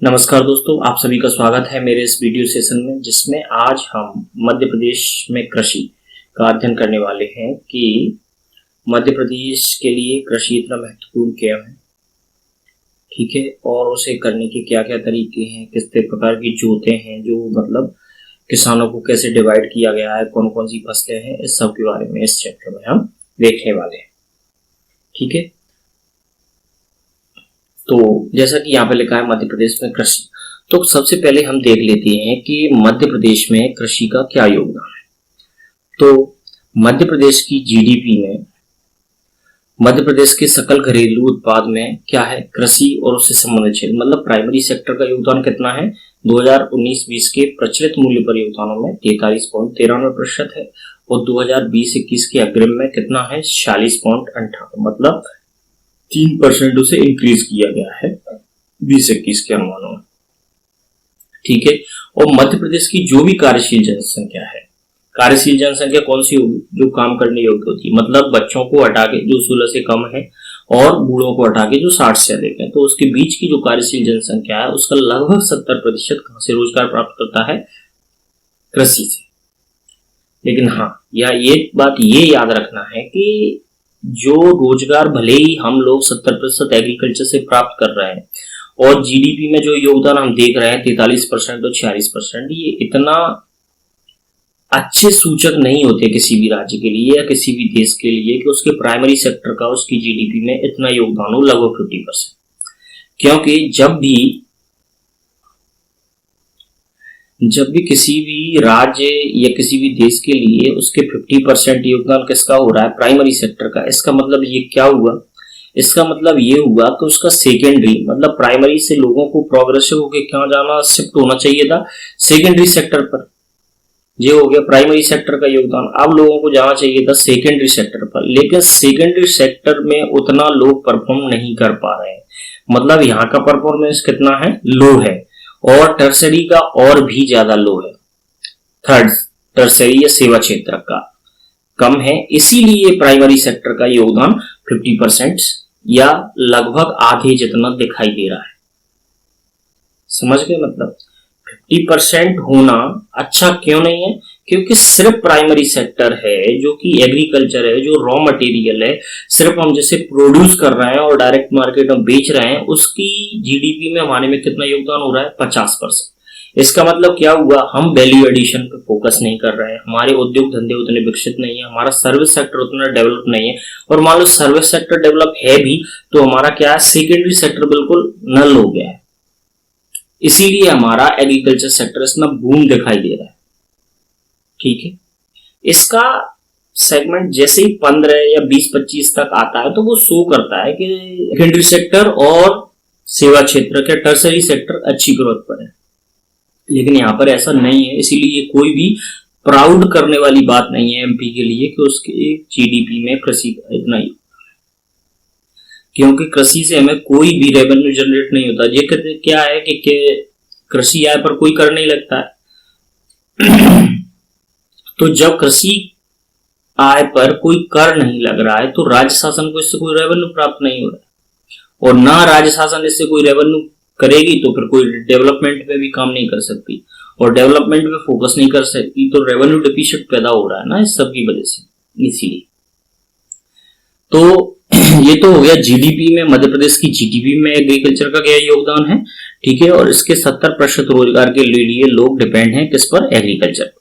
नमस्कार दोस्तों, आप सभी का स्वागत है मेरे इस वीडियो सेशन में, जिसमें आज हम मध्य प्रदेश में कृषि का अध्ययन करने वाले हैं कि मध्य प्रदेश के लिए कृषि इतना महत्वपूर्ण क्यों है। ठीक है, और उसे करने के क्या क्या तरीके हैं, किस प्रकार की जोतें हैं, जो मतलब किसानों को कैसे डिवाइड किया गया है, कौन कौन सी फसलें हैं, इस सब के बारे में इस चैप्टर में हम देखने वाले हैं। ठीक है, तो जैसा कि यहाँ पे लिखा है मध्य प्रदेश में कृषि, तो सबसे पहले हम देख लेते हैं कि मध्य प्रदेश में कृषि का क्या योगदान है। तो मध्य प्रदेश की जीडीपी में, मध्य प्रदेश के सकल घरेलू उत्पाद में क्या है, कृषि और उससे संबंधित क्षेत्र मतलब प्राइमरी सेक्टर का योगदान कितना है। 2019-20 के प्रचलित मूल्य पर योगदानों में 43.93% है और 2020-21 के अग्रिम में कितना है, 46.58, मतलब 3% उसे इंक्रीज किया गया है 2021 के अनुमानों में। ठीक है, और मध्य प्रदेश की जो भी कार्यशील जनसंख्या है, कार्यशील जनसंख्या कौन सी होगी, जो काम करने योग्य होती है, मतलब बच्चों को हटा के जो 16 से कम है और बूढ़ों को हटा के जो 60 से अधिक है, तो उसके बीच की जो कार्यशील जनसंख्या है उसका लगभग 70% कहां से रोजगार प्राप्त करता है, कृषि से। लेकिन हाँ, ये बात ये याद रखना है कि जो रोजगार भले ही हम लोग 70% एग्रीकल्चर से प्राप्त कर रहे हैं और जीडीपी में जो योगदान हम देख रहे हैं 43% और 46%, ये इतना अच्छे सूचक नहीं होते किसी भी राज्य के लिए या किसी भी देश के लिए कि उसके प्राइमरी सेक्टर का उसकी जीडीपी में इतना योगदान हो, लगभग 50%। क्योंकि जब भी किसी भी राज्य या किसी भी देश के लिए उसके 50% योगदान किसका हो रहा है, प्राइमरी सेक्टर का, इसका मतलब ये क्या हुआ, इसका मतलब ये हुआ कि उसका सेकेंडरी मतलब प्राइमरी से लोगों को प्रोग्रेसिव होकर क्या जाना, शिफ्ट होना चाहिए था सेकेंडरी सेक्टर पर। ये हो गया प्राइमरी सेक्टर का योगदान। अब लोगों को जाना चाहिए था सेकेंडरी सेक्टर पर, लेकिन सेकेंडरी सेक्टर में उतना लोग परफॉर्म नहीं कर पा रहे हैं, मतलब यहाँ का परफॉर्मेंस कितना है, लो है, और टर्सरी का और भी ज्यादा लो है, थर्ड टर्सरी या सेवा क्षेत्र का कम है। इसीलिए प्राइमरी सेक्टर का योगदान 50% या लगभग आधे जितना दिखाई दे रहा है। समझ गए, मतलब 50% होना अच्छा क्यों नहीं है, क्योंकि सिर्फ प्राइमरी सेक्टर है जो कि एग्रीकल्चर है, जो रॉ मटेरियल है, सिर्फ हम जैसे प्रोड्यूस कर रहे हैं और डायरेक्ट मार्केट में बेच रहे हैं, उसकी जीडीपी में हमारे में कितना योगदान हो रहा है, 50%। इसका मतलब क्या हुआ, हम वैल्यू एडिशन पे फोकस नहीं कर रहे हैं, हमारे उद्योग धंधे उतने विकसित नहीं है, हमारा सर्विस सेक्टर उतना डेवलप नहीं है, और मान लो सर्विस सेक्टर डेवलप है भी तो हमारा क्या है, सेकेंडरी सेक्टर बिल्कुल नल हो गया है। इसीलिए हमारा एग्रीकल्चर सेक्टर इसमें बूम दिखाई दे रहा है। ठीक है, इसका सेगमेंट जैसे ही 15 या 20-25 तक आता है तो वो शो करता है कि सेकेंडरी सेक्टर और सेवा क्षेत्र के टर्सरी सेक्टर अच्छी ग्रोथ पर है, लेकिन यहाँ पर ऐसा नहीं है। इसीलिए कोई भी प्राउड करने वाली बात नहीं है एमपी के लिए कि उसके जीडीपी में कृषि का इतना ही, क्योंकि कृषि से हमें कोई भी रेवेन्यू जनरेट नहीं होता। ये क्या है कि कृषि आय पर कोई कर नहीं लगता है तो जब कृषि आय पर कोई कर नहीं लग रहा है तो राज्य शासन को इससे कोई रेवेन्यू प्राप्त नहीं हो रहा है, और ना राज्य शासन इससे कोई रेवेन्यू करेगी तो फिर कोई डेवलपमेंट पे भी काम नहीं कर सकती, और डेवलपमेंट पे फोकस नहीं कर सकती तो रेवेन्यू डिफिसिट पैदा हो रहा है ना इस सब की वजह से। इसीलिए तो ये तो हो गया जीडीपी में, मध्य प्रदेश की जीडीपी में एग्रीकल्चर का क्या योगदान है। ठीक है, और इसके 70% रोजगार के लिए लोग डिपेंड हैं किस पर, एग्रीकल्चर पर।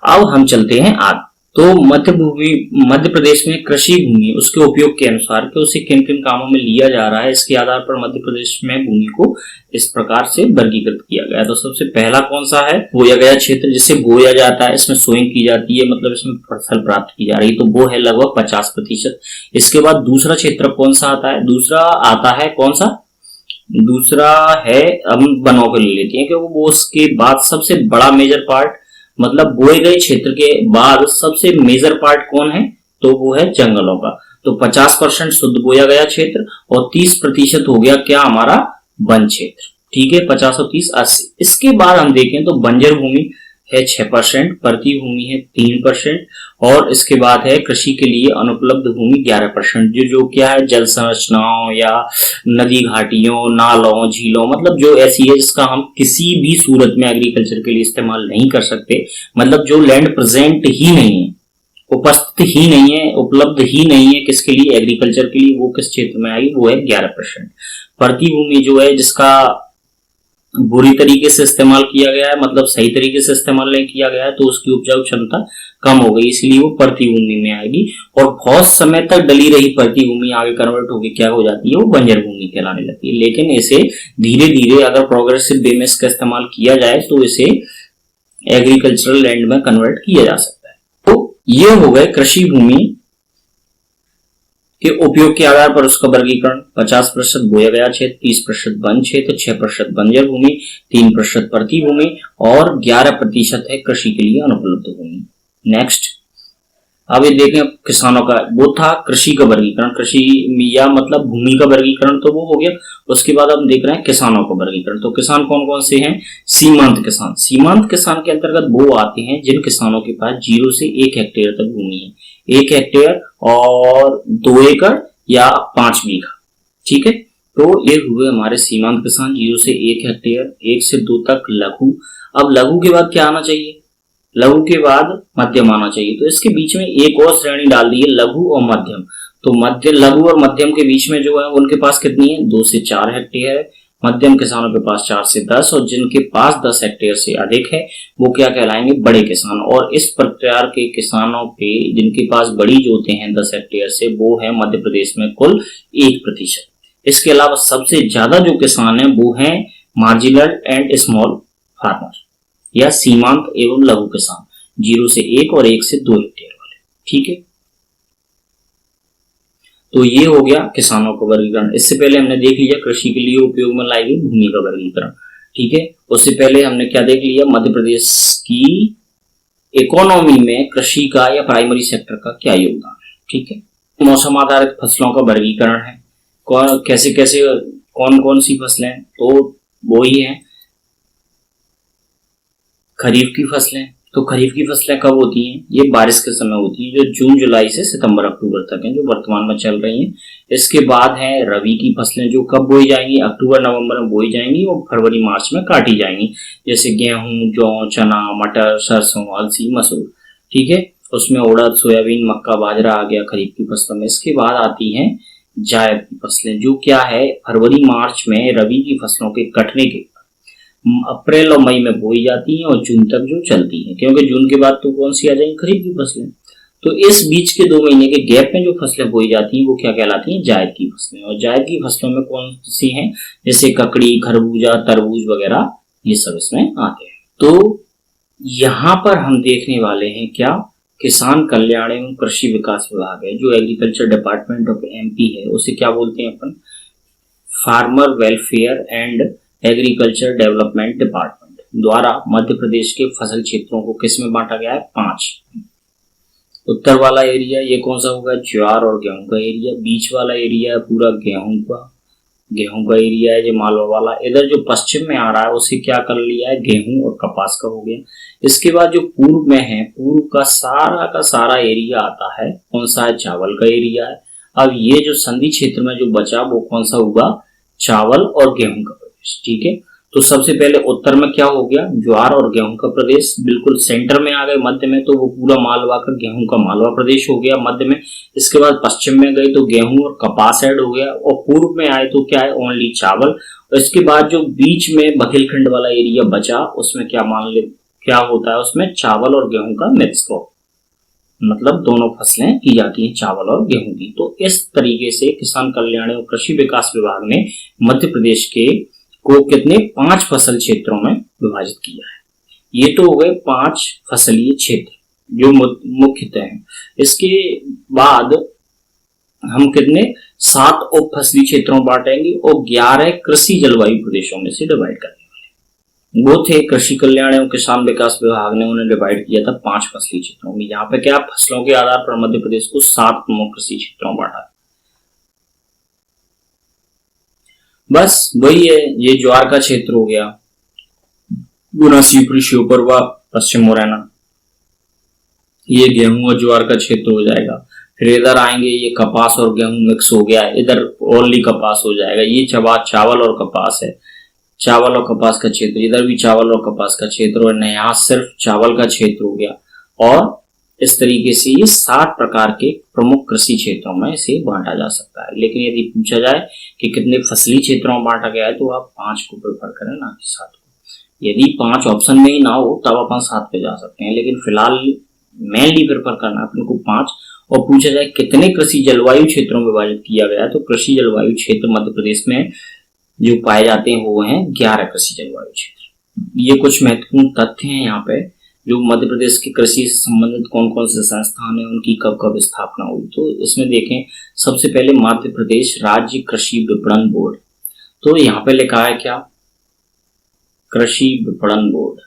अब हम चलते हैं आगे। तो मध्य प्रदेश में कृषि भूमि उसके उपयोग के अनुसार कि उसे किन किन कामों में लिया जा रहा है, इसके आधार पर मध्य प्रदेश में भूमि को इस प्रकार से वर्गीकृत किया गया। तो सबसे पहला कौन सा है, बोया गया क्षेत्र, जिसे बोया जाता है, इसमें सोइंग की जाती है, मतलब इसमें फसल प्राप्त की जा रही है, तो वो है लगभग 50%। इसके बाद दूसरा क्षेत्र कौन सा आता है, दूसरा आता है कौन सा, दूसरा है, हम वनों को ले लेते हैं कि वो उसके बाद सबसे बड़ा मेजर पार्ट, मतलब बोए गए क्षेत्र के बाद सबसे मेजर पार्ट कौन है, तो वो है जंगलों का। तो 50% शुद्ध बोया गया क्षेत्र और 30% हो गया क्या, हमारा वन क्षेत्र। ठीक है, 50 और 30 80। इसके बाद हम देखें तो बंजर भूमि है 6%, प्रति भूमि है 3%, और इसके बाद है कृषि के लिए अनुपलब्ध भूमि 11%, जो क्या है जल संरचनाओं या नदी घाटियों, नालों, झीलों, मतलब जो ऐसी है जिसका हम किसी भी सूरत में एग्रीकल्चर के लिए इस्तेमाल नहीं कर सकते, मतलब जो लैंड प्रेजेंट ही नहीं है, उपस्थित ही नहीं है, उपलब्ध ही नहीं है किसके लिए, एग्रीकल्चर के लिए, वो किस क्षेत्र में आएगी, वो है 11%। प्रति भूमि जो है जिसका बुरी तरीके से इस्तेमाल किया गया है, मतलब सही तरीके से इस्तेमाल नहीं किया गया है, तो उसकी उपजाऊ क्षमता कम हो गई, इसलिए वो प्रति भूमि में आएगी। और बहुत समय तक डली रही प्रति भूमि आगे कन्वर्ट होकर क्या हो जाती है, वो बंजर भूमि कहलाने लगती है। लेकिन इसे धीरे धीरे अगर प्रोग्रेसिव वे में इसका इस्तेमाल किया जाए तो इसे एग्रीकल्चरल लैंड में कन्वर्ट किया जा सकता है। तो ये हो गए कृषि भूमि के उपयोग के आधार पर उसका वर्गीकरण। 50% बोया गया क्षेत्र, 30% वन क्षेत्र, 6% बंजर भूमि, 3% प्रति भूमि और 11% है कृषि के लिए अनुपलब्ध भूमि। नेक्स्ट, अब ये देखें किसानों का, वो था कृषि का वर्गीकरण, कृषि या मतलब भूमि का वर्गीकरण तो वो हो गया। उसके बाद हम देख रहे हैं किसानों का वर्गीकरण। तो किसान कौन कौन से हैं? सीमांत किसान। सीमांत किसान के अंतर्गत वो आते हैं जिन किसानों के पास 0 से 1 हेक्टेयर तक भूमि है, 1 हेक्टेयर और 2 एकड़ या 5 बीघा, ठीक है। तो ये हुए हमारे सीमांत किसान, 0 से 1 हेक्टेयर, 1 से 2 तक लघु। अब लघु के बाद क्या आना चाहिए? लघु के बाद मध्यम आना चाहिए। तो इसके बीच में एक और श्रेणी डाल दी है, लघु और मध्यम। तो मध्य, लघु और मध्यम के बीच में जो है उनके पास कितनी है? 2 से 4 हेक्टेयर है। मध्यम किसानों के पास 4 से 10, और जिनके पास 10 हेक्टेयर से अधिक है वो क्या कहलाएंगे? बड़े किसान। और इस प्रकार के किसानों पे जिनके पास बड़ी जोतें हैं 10 हेक्टेयर से, वो है मध्य प्रदेश में कुल 1%। इसके अलावा सबसे ज्यादा जो किसान है वो है मार्जिनल एंड स्मॉल फार्मर या सीमांत एवं लघु किसान, 0 से 1 और 1 से 2 हेक्टेयर वाले, ठीक है। तो ये हो गया किसानों का वर्गीकरण। इससे पहले हमने देख लिया कृषि के लिए उपयोग में लाई गई भूमि का वर्गीकरण, ठीक है। उससे पहले हमने क्या देख लिया? मध्य प्रदेश की इकोनॉमी में कृषि का या प्राइमरी सेक्टर का क्या योगदान है, ठीक है। मौसम आधारित फसलों का वर्गीकरण है, कैसे कैसे कौन कौन सी फसलें, तो वो ही है खरीफ की फसलें। तो खरीफ की फसलें कब होती हैं? ये बारिश के समय होती हैं, जो जून जुलाई से सितंबर अक्टूबर तक हैं, जो वर्तमान में चल रही हैं। इसके बाद है रबी की फसलें, जो कब बोई जाएंगी? अक्टूबर नवंबर में बोई जाएंगी और फरवरी मार्च में काटी जाएंगी, जैसे गेहूं, जौ, चना, मटर, सरसों, अलसी, मसूर, ठीक है। उसमें उड़द, सोयाबीन, मक्का, बाजरा आ गया खरीफ की फसलों में। इसके बाद आती हैं जायद की फसलें, जो क्या है फरवरी मार्च में रबी की फसलों के कटने के अप्रैल और मई में बोई जाती हैं और जून तक जो चलती हैं, क्योंकि जून के बाद तो कौन सी आ जाएंगी? खरीफ की फसलें। तो इस बीच के 2 महीने के गैप में जो फसलें बोई जाती हैं वो क्या कहलाती हैं? जायद की फसलें। और जायद की फसलों में कौन सी हैं? जैसे ककड़ी, खरबूजा, तरबूज वगैरह, ये सब इसमें आते हैं। तो यहाँ पर हम देखने वाले हैं क्या? किसान कल्याण एवं कृषि विकास विभाग है, जो एग्रीकल्चर डिपार्टमेंट ऑफ एमपी है, उसे क्या बोलते हैं अपन? Farmer welfare and agriculture development department द्वारा मध्य प्रदेश के फसल क्षेत्रों को किस में बांटा गया है? 5। उत्तर वाला एरिया ये कौन सा होगा? ज्वार और गेहूं का एरिया। बीच वाला एरिया है पूरा गेहूं का एरिया है, ये मालवा वाला। इधर जो पश्चिम में आ रहा है उसे क्या कर लिया है? गेहूं और कपास का हो गया। इसके बाद जो पूर्व में है, पूर्व का सारा एरिया आता है, कौन सा है? चावल का एरिया है। अब ये जो संधि क्षेत्र में जो बचा वो कौन सा होगा? चावल और गेहूं का, ठीक है। तो सबसे पहले उत्तर में क्या हो गया? ज्वार और गेहूं का प्रदेश। बिल्कुल सेंटर में आ गए मध्य में, तो वो पूरा मालवा का गेहूं का मालवा प्रदेश हो गया मध्य में। इसके बाद पश्चिम में गए तो गेहूं और कपास ऐड हो गया, और पूर्व में आए तो क्या है? ओनली चावल। और इसके बाद जो बीच में बघेलखंड वाला एरिया बचा उसमें क्या होता है? उसमें चावल और गेहूं का मिक्स क्रॉप, मतलब दोनों फसलें की जाती हैं, चावल और गेहूं की। तो इस तरीके से किसान कल्याण एवं कृषि विकास विभाग ने मध्य प्रदेश के को कितने 5 फसल क्षेत्रों में विभाजित किया है। ये तो हो गए 5 फसलीय क्षेत्र जो मुख्यतः हैं। इसके बाद हम कितने 7 उप फसली क्षेत्रों में बांटेंगे और 11 कृषि जलवायु प्रदेशों में से डिवाइड करने वाले। वो थे कृषि कल्याण एवं किसान विकास विभाग ने उन्हें डिवाइड किया था 5 फसली क्षेत्रों में। यहाँ पे क्या फसलों के आधार पर मध्य प्रदेश को 7 प्रमुख कृषि क्षेत्रों में बांटा। बस वही है, ये ज्वार का क्षेत्र हो गया, गुना, शिवपुरी, श्योपुर व पश्चिम मुरैना, ये गेहूं और ज्वार का क्षेत्र हो जाएगा। फिर इधर आएंगे, ये कपास और गेहूं मिक्स हो गया, इधर ओनली कपास हो जाएगा। ये चावल और कपास है, चावल और कपास का क्षेत्र, इधर भी चावल और कपास का क्षेत्र, और यहाँ सिर्फ चावल का क्षेत्र हो गया। और इस तरीके से ये 7 प्रकार के प्रमुख कृषि क्षेत्रों में इसे बांटा जा सकता है। लेकिन यदि पूछा जाए कि कितने फसली क्षेत्रों में बांटा गया है, तो आप 5 को प्रेफर करें, ना कि 7 को। यदि 5 ऑप्शन में ही ना हो तब अपन 7 पे जा सकते हैं, लेकिन फिलहाल मेनली प्रेफर करना है अपन को 5। और पूछा जाए कितने कृषि जलवायु क्षेत्रों में विभाजित किया गया है, तो कृषि जलवायु क्षेत्र मध्य प्रदेश में जो पाए जाते हैं वो हैं 11 कृषि जलवायु क्षेत्र। ये कुछ महत्वपूर्ण तथ्य हैं यहाँ पे, जो मध्य प्रदेश की कृषि से संबंधित कौन कौन से संस्थान है, उनकी कब कब स्थापना हुई। तो इसमें देखें, सबसे पहले मध्य प्रदेश राज्य कृषि विपणन बोर्ड। तो यहाँ पे लिखा है क्या, कृषि विपणन बोर्ड,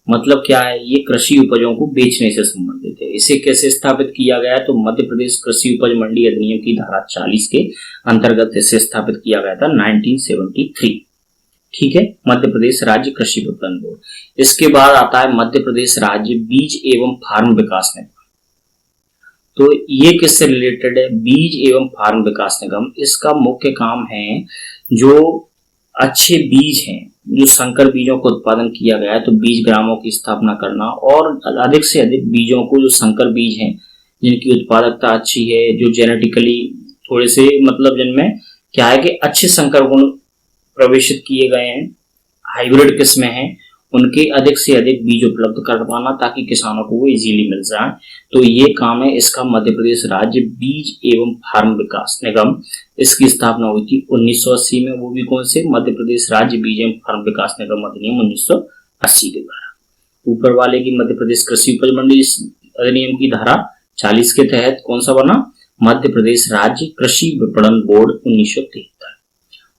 मतलब क्या है, ये कृषि उपजों को बेचने से संबंधित है। इसे कैसे स्थापित किया गया है, तो मध्य प्रदेश कृषि उपज मंडी अधिनियम की धारा 40 के अंतर्गत इसे स्थापित किया गया था 1973। ठीक है, मध्य प्रदेश राज्य कृषि विपणन बोर्ड। इसके बाद आता है मध्य प्रदेश राज्य बीज एवं फार्म विकास निगम। तो ये किससे रिलेटेड है, बीज एवं फार्म विकास निगम। इसका मुख्य काम है, जो अच्छे बीज हैं, जो संकर बीजों का उत्पादन किया गया है, तो बीज ग्रामों की स्थापना करना, और अधिक से अधिक बीजों को, जो संकर बीज हैं जिनकी उत्पादकता अच्छी है, जो जेनेटिकली थोड़े से मतलब जिनमें क्या है कि अच्छे संकर गुण प्रवेशित किए गए हैं, हाइब्रिड किस्में हैं, उनके अधिक से अधिक बीज उपलब्ध करवाना, ताकि किसानों को वो इजीली मिल जाए। तो ये काम है इसका, मध्य प्रदेश राज्य बीज एवं फार्म विकास निगम। इसकी स्थापना हुई थी 1980 में, वो भी कौन से, मध्य प्रदेश राज्य बीज एवं फार्म विकास निगम अधिनियम 1980 के द्वारा। ऊपर वाले की मध्य प्रदेश कृषि उपज मंडी अधिनियम की धारा 40 के तहत कौन सा बना, मध्य प्रदेश राज्य कृषि विपणन बोर्ड 1973,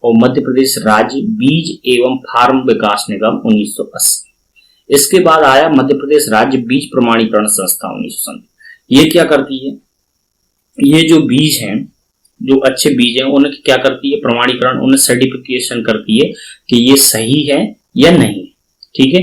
और मध्य प्रदेश राज्य बीज एवं फार्म विकास निगम 1980। इसके बाद आया मध्य प्रदेश राज्य बीज प्रमाणीकरण संस्था 1997। ये क्या करती है, ये जो बीज हैं, जो अच्छे बीज हैं, उन्हें क्या करती है, प्रमाणीकरण, उन्हें सर्टिफिकेशन करती है कि ये सही है या नहीं। ठीक है,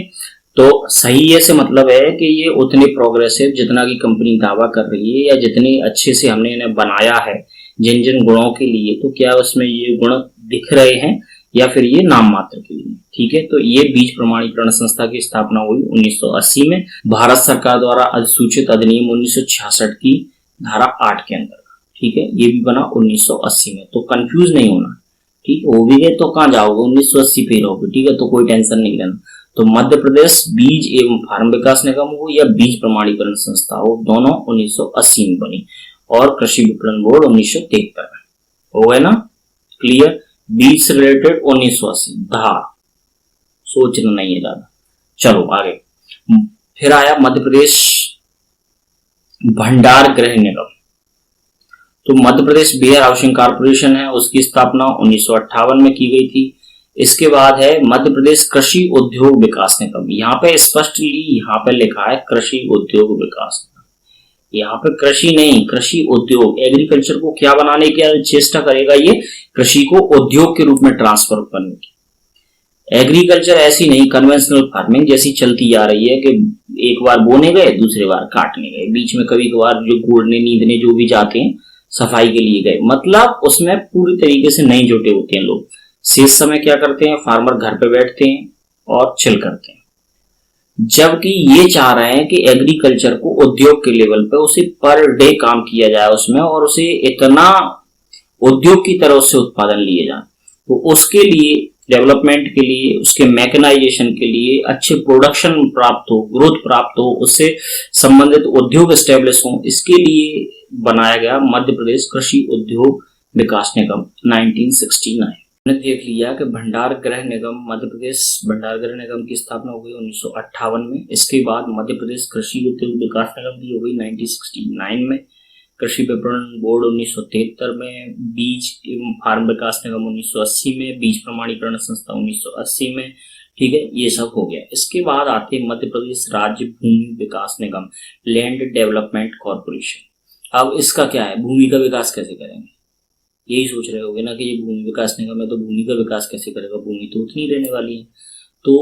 तो सही है से मतलब है कि ये उतने प्रोग्रेसिव जितना की कंपनी दावा कर रही है, या जितने अच्छे से हमने इन्हें बनाया है जिन जिन गुणों के लिए, तो क्या उसमें ये गुण दिख रहे हैं या फिर ये नाम मात्र के लिए। ठीक है, तो ये बीज प्रमाणीकरण संस्था की स्थापना हुई 1980 में, भारत सरकार द्वारा अधिसूचित अधिनियम 1966 की धारा 8 के अंतर्गत। ठीक है, ये भी बना 1980 में, तो कंफ्यूज नहीं होना। ठीक, हो भी गए तो कहाँ जाओगे, 1980 पे रहोगे। ठीक है, तो कोई टेंशन नहीं लेना। तो मध्य प्रदेश बीज एवं फार्म विकास निगम हो या बीज प्रमाणीकरण संस्था हो, दोनों 1980 में बनी, और कृषि विपणन बोर्ड 1973 में। हो गए ना क्लियर, बीज से रिलेटेड 1980 धारा, सोचना नहीं है ज्यादा। चलो आगे, फिर आया मध्य प्रदेश भंडार गृह निगम। तो Madhya Pradesh where housing corporation है, उसकी स्थापना 1958 में की गई थी। इसके बाद है मध्य प्रदेश कृषि उद्योग विकास निगम। यहाँ पे स्पष्टली यहाँ पे लिखा है कृषि उद्योग विकास, यहाँ पे कृषि नहीं, कृषि उद्योग। एग्रीकल्चर को क्या बनाने की चेष्टा करेगा, ये कृषि को उद्योग के रूप में ट्रांसफर करने की। एग्रीकल्चर ऐसी नहीं कन्वेंशनल फार्मिंग जैसी चलती जा रही है कि एक बार बोने गए, दूसरे बार काटने गए, बीच में कभी कभार जो गोड़ने नींदने जो भी जाते हैं सफाई के लिए गए, मतलब उसमें पूरी तरीके से नहीं जुटे होते हैं लोग। शेष समय क्या करते हैं, फार्मर घर पे बैठते हैं और चिल करते हैं। जबकि ये चाह रहे हैं कि एग्रीकल्चर को उद्योग के लेवल पे उसे पर डे काम किया जाए उसमें, और उसे इतना उद्योग की तरह उससे उत्पादन लिए जाए। तो उसके लिए डेवलपमेंट के लिए, उसके मैकेनाइजेशन के लिए, अच्छे प्रोडक्शन प्राप्त हो, ग्रोथ प्राप्त हो, उससे संबंधित उद्योग स्टेब्लिश हो, इसके लिए बनाया गया मध्य प्रदेश कृषि उद्योग विकास निगम 1969। हमने देख लिया कि भंडार गृह निगम, मध्य प्रदेश भंडार गृह निगम की स्थापना हो गई 1958 में। इसके बाद मध्य प्रदेश कृषि उद्योग विकास निगम की हो गई 1969 में। कृषि विपणन बोर्ड 1973 में, बीज एवं फार्म विकास निगम 1980 में, बीज प्रमाणीकरण संस्था 1980 में। ठीक है, ये सब हो गया। इसके बाद आते मध्य प्रदेश राज्य भूमि विकास निगम, लैंड डेवलपमेंट कॉर्पोरेशन। अब इसका क्या है, भूमि का विकास कैसे करेंगे, यही सोच रहे होगे ना कि ये भूमि विकास निगम है तो भूमि का विकास कैसे करेगा, भूमि तो उतनी रहने वाली है। तो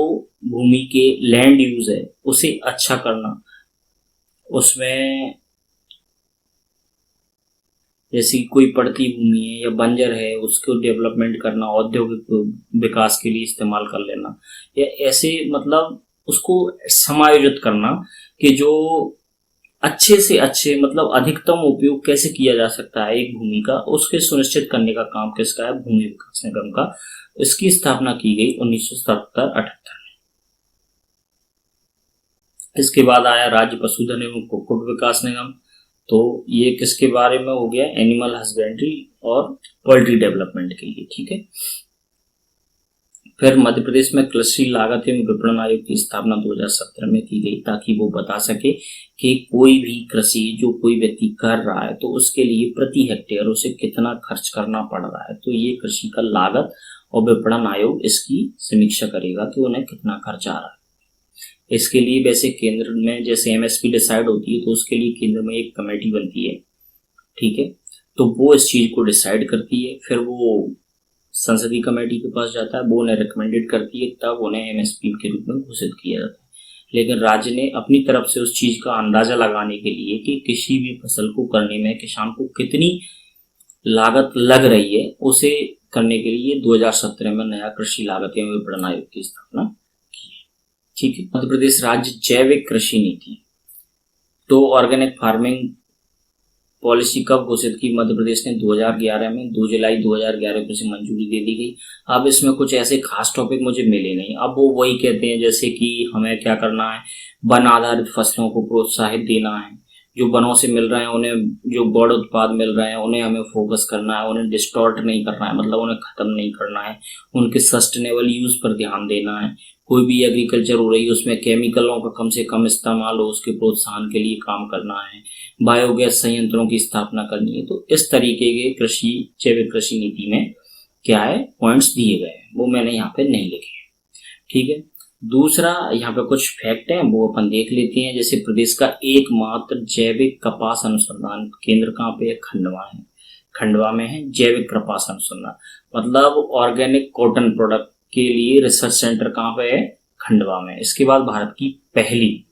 भूमि के लैंड यूज है उसे अच्छा करना, उसमें जैसे कोई पड़ती भूमि है या बंजर है उसको डेवलपमेंट करना, औद्योगिक विकास के लिए इस्तेमाल कर लेना, या ऐसे मतलब उसको समायोजित करना कि जो अच्छे से अच्छे मतलब अधिकतम उपयोग कैसे किया जा सकता है एक भूमि का, उसके सुनिश्चित करने का काम किसका है, भूमि विकास निगम का। इसकी स्थापना की गई 1977-78 में। इसके बाद आया राज्य पशुधन एवं कुक्कुट विकास निगम, तो ये किसके बारे में हो गया, एनिमल हस्बेंड्री और पोल्ट्री डेवलपमेंट के लिए, ठीक है। फिर मध्य प्रदेश में कृषि लागत एवं विपणन आयोग की स्थापना 2017 में की गई, ताकि वो बता सके कि कोई भी कृषि जो कोई व्यक्ति कर रहा है तो उसके लिए प्रति हेक्टेयर उसे कितना खर्च करना पड़ रहा है। तो ये कृषि का लागत और विपणन आयोग इसकी समीक्षा करेगा कि उन्हें कितना खर्च आ रहा है। इसके लिए वैसे केंद्र में जैसे एमएसपी डिसाइड होती है तो उसके लिए केंद्र में एक कमेटी बनती है, ठीक है, तो वो इस चीज को डिसाइड करती है, फिर वो संसदीय कमेटी के पास जाता है, वो उन्हें रिकमेंडेड करती है, तब उन्हें एमएसपी के रूप में घोषित किया जाता है। लेकिन राज्य ने अपनी तरफ से उस चीज का अंदाजा लगाने के लिए कि किसी भी फसल को करने में किसान को कितनी लागत लग रही है, उसे करने के लिए 2017 में नया कृषि लागत एवं विपणन आयोग की स्थापना की, ठीक है। मध्य प्रदेश राज्य जैविक कृषि नीति, तो ऑर्गेनिक फार्मिंग पॉलिसी कब घोषित की मध्य प्रदेश ने, 2011 में 2 जुलाई 2011 को इसे मंजूरी दे दी गई। अब इसमें कुछ ऐसे खास टॉपिक मुझे मिले नहीं, अब वो वही कहते हैं जैसे कि हमें क्या करना है, वन आधारित फसलों को प्रोत्साहित देना है, जो वनों से मिल रहे हैं उन्हें, जो गौड़ उत्पाद मिल रहे हैं उन्हें हमें फोकस करना है, उन्हें डिस्टॉर्ट नहीं करना है, मतलब उन्हें खत्म नहीं करना है, उनके सस्टेनेबल यूज पर ध्यान देना है, कोई भी एग्रीकल्चर हो रही है उसमें केमिकलों का कम से कम इस्तेमाल हो उसके प्रोत्साहन के लिए काम करना है, बायोगैस संयंत्रों की स्थापना करनी है। तो इस तरीके के कृषि जैविक कृषि नीति में क्या है, पॉइंट्स दिए गए हैं, वो मैंने यहाँ पे नहीं लिखे, ठीक है। दूसरा यहाँ पे कुछ फैक्ट हैं वो अपन देख लेते हैं। जैसे प्रदेश का एकमात्र जैविक कपास अनुसंधान केंद्र कहाँ पे है, खंडवा है, खंडवा में है जैविक कपास अनुसंधान, मतलब ऑर्गेनिक कॉटन प्रोडक्ट के लिए रिसर्च सेंटर कहाँ पे है, खंडवा में। इसके बाद भारत की पहली,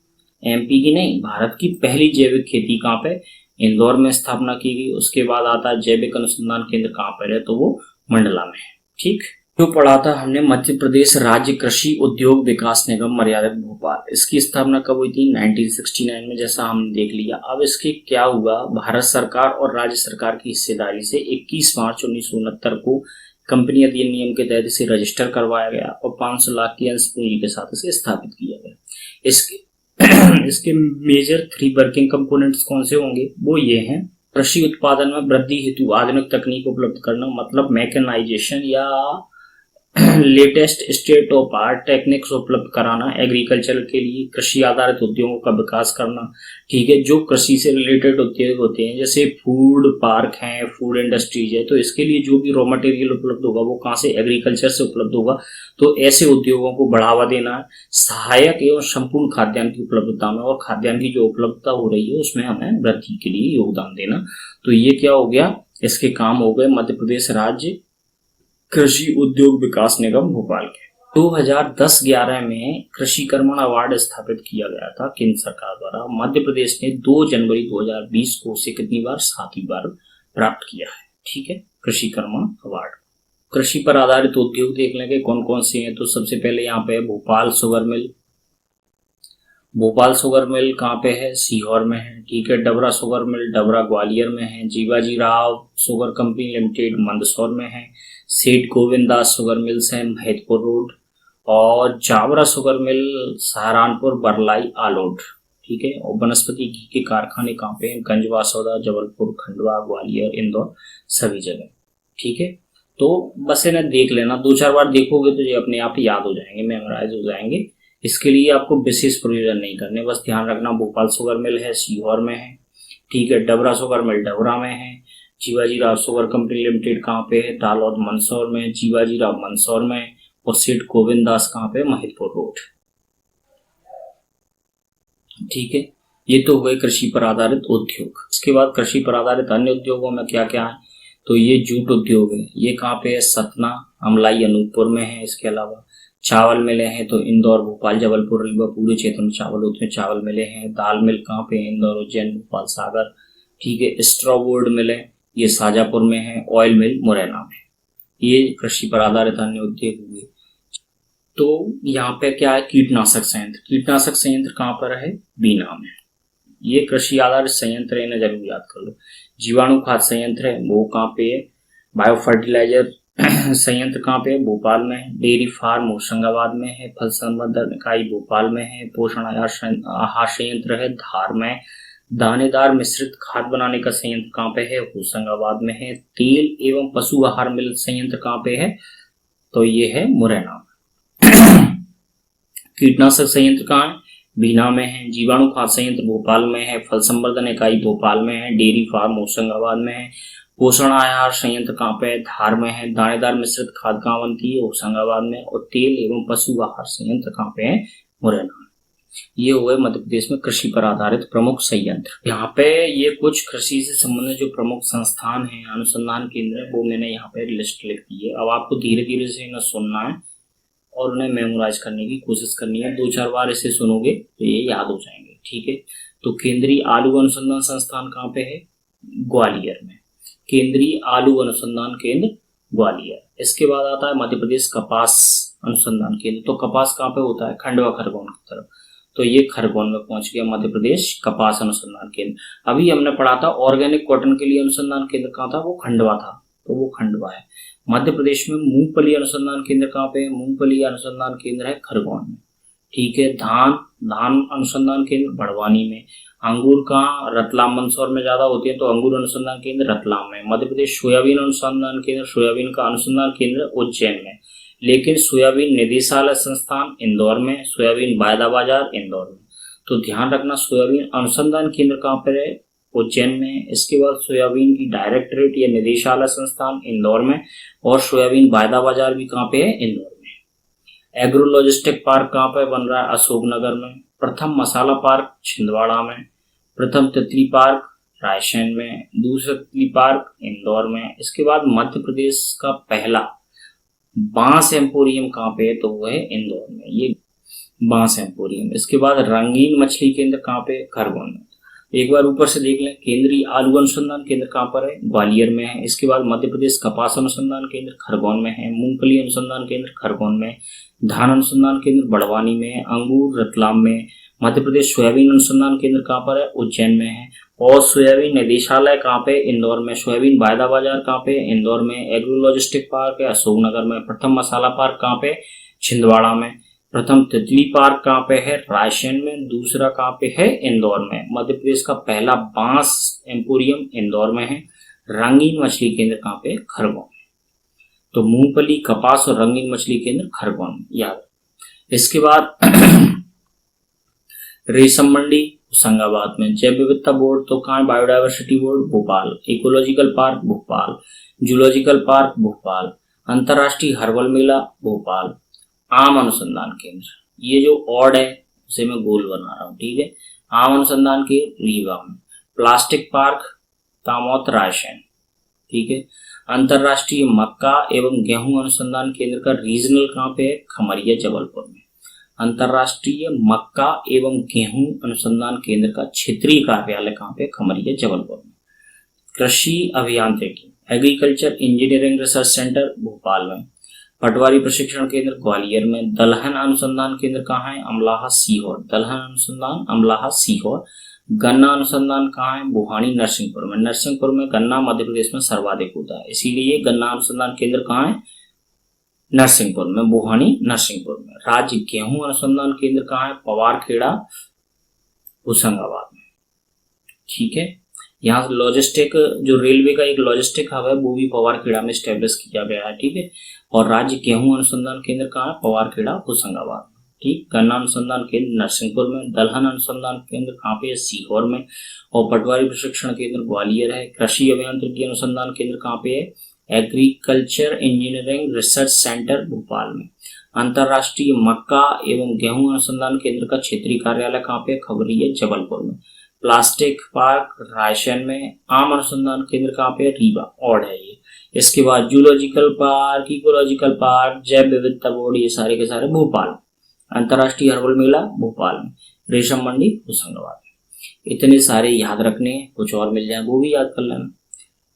एमपी की नहीं, भारत की पहली जैविक खेती कहाँ पे, इंदौर में स्थापना की गई। उसके बाद आता है जैविक अनुसंधान केंद्र कहाँ पर है, तो वो मंडला में है, ठीक। जो पढ़ा था हमने मध्य प्रदेश राज्य कृषि उद्योग विकास निगम मर्यादित भोपाल, इसकी स्थापना कब हुई थी, 1969 में, जैसा हमने देख लिया। अब इसके क्या हुआ, भारत सरकार और राज्य सरकार की हिस्सेदारी से 21 मार्च 1969 को कंपनी अधिनियम के तहत इसे रजिस्टर करवाया गया और 500 लाख की अंश पूंजी के साथ इसे स्थापित किया गया। इसके मेजर 3 वर्किंग कंपोनेंट्स कौन से होंगे, वो ये हैं, कृषि उत्पादन में वृद्धि हेतु आधुनिक तकनीक उपलब्ध करना, मतलब मैकेनाइजेशन या latest state of art techniques उपलब्ध कराना एग्रीकल्चर के लिए, कृषि आधारित उद्योगों का विकास करना, ठीक है, जो कृषि से रिलेटेड उद्योग होते हैं जैसे फूड पार्क हैं, फूड इंडस्ट्रीज है, तो इसके लिए जो भी रॉ मटेरियल उपलब्ध होगा वो कहाँ से, एग्रीकल्चर से उपलब्ध होगा, तो ऐसे उद्योगों को बढ़ावा देना है। सहायक एवं संपूर्ण खाद्यान्न की उपलब्धता में और खाद्यान्न की जो उपलब्धता हो रही है उसमें हमें वृद्धि के लिए योगदान देना। तो ये क्या हो गया, इसके काम हो गए मध्य प्रदेश राज्य कृषि उद्योग विकास निगम भोपाल के। 2010-11 में कृषि कर्मण अवार्ड स्थापित किया गया था केंद्र सरकार द्वारा। मध्य प्रदेश ने 2 जनवरी 2020 को उसे कितनी बार, 7वीं बार प्राप्त किया है, ठीक है, कृषि कर्मण अवार्ड। कृषि पर आधारित उद्योग देख लेंगे कौन कौन से हैं, तो सबसे पहले यहाँ पे Bhopal sugar mill, Bhopal sugar mill कहाँ पे है, सीहोर में है, ठीक है। डबरा शुगर मिल, डबरा ग्वालियर में है। Jiwaji Rao sugar company limited Mandsaur में है। सेठ गोविंद दास शुगर मिल्स है महिदपुर रोड, और जावरा शुगर मिल सहारनपुर बरलाई आलोट, ठीक है। और वनस्पति घी के कारखाने कहाँ पे हैं, गंजवा सौदा, जबलपुर, खंडवा, ग्वालियर, इंदौर, सभी जगह, ठीक है। तो बस इन्हें देख लेना, 2-4 बार देखोगे तो ये अपने आप याद हो जाएंगे, मेमोराइज हो जाएंगे। इसके लिए आपको विशेष प्रयोजन नहीं करने, बस ध्यान रखना भोपाल शुगर मिल है सीहोर में है, ठीक है। डबरा शुगर मिल डबरा में है। Jiwaji Rao sugar company limited कहाँ पे है, दालौद मंदसौर में। जीवाजी राव मंदसौर में, और सेठ गोविंद दास कहाँ पे, महिदपुर रोड, ठीक है। ये तो हुए कृषि पर आधारित उद्योग। इसके बाद कृषि पर आधारित अन्य उद्योगों में क्या क्या है, तो ये जूट उद्योग है, ये कहाँ पे है, सतना, अमलाई, अनूपपुर में है। इसके अलावा चावल मिले हैं तो इंदौर, भोपाल, जबलपुर, रीवा पूरे क्षेत्र में चावल होते हैं, चावल मिले हैं। दाल मिल कहाँ पे है? इंदौर, उज्जैन, भोपाल, सागर। ठीक है। स्ट्रॉ बोर्ड मिले, ये शाजापुर में है। ऑयल मिल मुरैना में। ये कृषि पर आधारित अन्य उद्योग हुए। तो यहाँ पे क्या है? कीटनाशक संयंत्र। कीटनाशक संयंत्र कहाँ पर है? बीना में। ये कृषि आधारित संयंत्र है, इन्हें जरूर याद कर लो। जीवाणु खाद संयंत्र है, वो कहाँ पे है? बायो फर्टिलाइजर संयंत्र कहाँ पे है? भोपाल में है। डेयरी फार्म होशंगाबाद में है। फल संवर्धन इकाई भोपाल में है। पोषण आहार संयंत्र है धार में। दानेदार मिश्रित खाद बनाने का संयंत्र कहाँ पे है? होशंगाबाद में है। तेल एवं पशु आहार मिल संयंत्र कहाँ पे है? तो ये है मुरैना। कीटनाशक संयंत्र कहाँ है? बीना में है। जीवाणु खाद संयंत्र भोपाल में है। फल संवर्धन इकाई भोपाल में है। डेयरी फार्म होशंगाबाद में है। पोषण आहार संयंत्र कहाँ पे है? धार में है। दानेदार मिश्रित खाद कहाँ बनती है? होशंगाबाद में। और तेल एवं पशु आहार संयंत्र कहाँ पे है? मुरैना में। ये हुए मध्य प्रदेश में कृषि पर आधारित प्रमुख संयंत्र। यहाँ पे ये कुछ कृषि से संबंधित जो प्रमुख संस्थान हैं, अनुसंधान केंद्र है, वो मैंने यहाँ पे लिस्ट लिख दी है। अब आपको धीरे धीरे से इन्हें सुनना है और उन्हें मेमोराइज करने की कोशिश करनी है। 2-4 बार इसे सुनोगे तो ये याद हो जाएंगे। ठीक है। तो केंद्रीय आलू अनुसंधान संस्थान कहाँ पे है? ग्वालियर में। केंद्रीय आलू अनुसंधान केंद्र ग्वालियर। इसके बाद आता है मध्य प्रदेश कपास अनुसंधान केंद्र। तो कपास कहाँ पे होता है? खंडवा खरगोन की तरफ। तो ये खरगोन में पहुंच गया मध्य प्रदेश कपास अनुसंधान केंद्र। अभी हमने पढ़ा था ऑर्गेनिक कॉटन के लिए अनुसंधान केंद्र कहाँ था? वो खंडवा था, तो वो खंडवा है। मध्य प्रदेश में मूंगफली अनुसंधान केंद्र कहाँ पे है? मूंगफली अनुसंधान केंद्र है खरगोन में। ठीक है। धान अनुसंधान केंद्र बड़वानी में। अंगूर कहाँ? रतलाम मंदसौर में ज्यादा होती है, तो अंगूर अनुसंधान केंद्र रतलाम में। मध्य प्रदेश सोयाबीन अनुसंधान केंद्र, सोयाबीन का अनुसंधान केंद्र उज्जैन में। लेकिन सोयाबीन निदेशालय संस्थान इंदौर में। सोयाबीन वायदा बाजार इंदौर में। तो ध्यान रखना, सोयाबीन अनुसंधान केंद्र कहाँ पर है? उज्जैन में। इसके बाद सोयाबीन की डायरेक्टरेट या निदेशालय संस्थान इंदौर में। और सोयाबीन वायदा बाजार भी कहाँ पे है? इंदौर में। एग्रो लॉजिस्टिक पार्क कहाँ पे बन रहा है? अशोकनगर में। प्रथम मसाला पार्क छिंदवाड़ा में। प्रथम तितली पार्क रायसेन में। दूसरा तितली पार्क इंदौर में। इसके बाद मध्य प्रदेश का पहला बांस एम्पोरियम कहाँ पे है? तो वो है इंदौर में, ये बांस एम्पोरियम। इसके बाद रंगीन मछली केंद्र कहाँ पे? खरगोन में। एक बार ऊपर से देख लें, केंद्रीय आलू अनुसंधान केंद्र कहाँ पर है? ग्वालियर में है। इसके बाद मध्य प्रदेश कपास अनुसंधान केंद्र खरगोन में है। मूंगफली अनुसंधान केंद्र खरगोन में। धान अनुसंधान केंद्र बड़वानी में है। अंगूर रतलाम में। मध्य प्रदेश सोयाबीन अनुसंधान केंद्र कहाँ पर है? उज्जैन में है। और सोयाबीन निदेशालय कहाँ पे? इंदौर में। सोयाबीन वायदा बाजार कहाँ पे? इंदौर में। एग्रो लॉजिस्टिक पार्क है अशोकनगर में। प्रथम मसाला पार्क कहाँ पे? छिंदवाड़ा में। प्रथम तितली पार्क कहाँ पे है? रायसेन में। दूसरा कहाँ पे है? इंदौर में। मध्य प्रदेश का पहला बांस एम्पोरियम इंदौर में है। रंगीन मछली केंद्र कहाँ पे? खरगोन। तो मूंगफली, कपास और रंगीन मछली केंद्र खरगोन याद। इसके बाद रेशम मंडी होशंगाबाद में। जैव विविधता बोर्ड तो कहाँ? Biodiversity board Bhopal. Ecological park Bhopal. Zoological park Bhopal. अंतरराष्ट्रीय हर्बल मेला भोपाल। आम अनुसंधान केंद्र, ये जो ऑड है उसे मैं गोल बना रहा हूँ। ठीक है। आम अनुसंधान के रीवा में। Plastic park Tamot Raisen. ठीक है। अंतरराष्ट्रीय मक्का एवं गेहूं अनुसंधान केंद्र का रीजनल कहाँ पे है? खमरिया जबलपुर में। अंतरराष्ट्रीय मक्का एवं गेहूं अनुसंधान केंद्र का क्षेत्रीय कार्यालय कहाँ पे? खमरिया जबलपुर में। कृषि अभियांत्रिकी agriculture engineering research centre Bhopal में। पटवारी प्रशिक्षण केंद्र ग्वालियर में। दलहन अनुसंधान केंद्र कहाँ है? अमलाहा सीहोर। दलहन अनुसंधान अमलाहा सीहोर। गन्ना अनुसंधान कहाँ है? बुहानी नरसिंहपुर में। नरसिंहपुर में गन्ना मध्य प्रदेश में सर्वाधिक होता है, इसीलिए गन्ना अनुसंधान केंद्र कहाँ है? नरसिंहपुर में। बुहानी नरसिंहपुर में। राज्य गेहूं अनुसंधान केंद्र कहाँ है? पवारखेड़ा होशंगाबाद में। ठीक है। यहाँ लॉजिस्टिक जो रेलवे का एक लॉजिस्टिक हब है वो भी पवारखेड़ा में स्टेब्लिश किया गया है। ठीक है। और राज्य गेहूं अनुसंधान केंद्र कहाँ है? पवारखेड़ा होशंगाबाद में। ठीक। गन्ना अनुसंधान केंद्र नरसिंहपुर में। दलहन अनुसंधान केंद्र कहाँ पे है? सीहोर में। और पटवारी प्रशिक्षण केंद्र ग्वालियर है। कृषि अभियांत्रिकी अनुसंधान केंद्र कहाँ पे है? Agriculture engineering research centre Bhopal में। अंतरराष्ट्रीय मक्का एवं गेहूं अनुसंधान केंद्र का क्षेत्रीय कार्यालय कहाँ पे? खबरिया जबलपुर में। प्लास्टिक पार्क रायसेन में। आम अनुसंधान केंद्र कहाँ पे? रीवा। ऑड है ये। इसके बाद जूलॉजिकल पार्क, इकोलॉजिकल पार्क, जैव विविधता बोर्ड, ये सारे के सारे भोपाल। अंतर्राष्ट्रीय हर्बल मेला भोपाल में, रेशम मंडी होशंगाबाद में। इतने सारे याद रखने हैं, कुछ और मिल जाए वो भी याद कर लेना,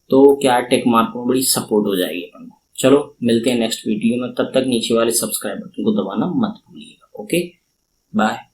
तो क्या टेक मार्क में बड़ी सपोर्ट हो जाएगी अपन को। चलो मिलते हैं नेक्स्ट वीडियो में, तब तक नीचे वाले सब्सक्राइब बटन को दबाना मत भूलिएगा। Okay bye.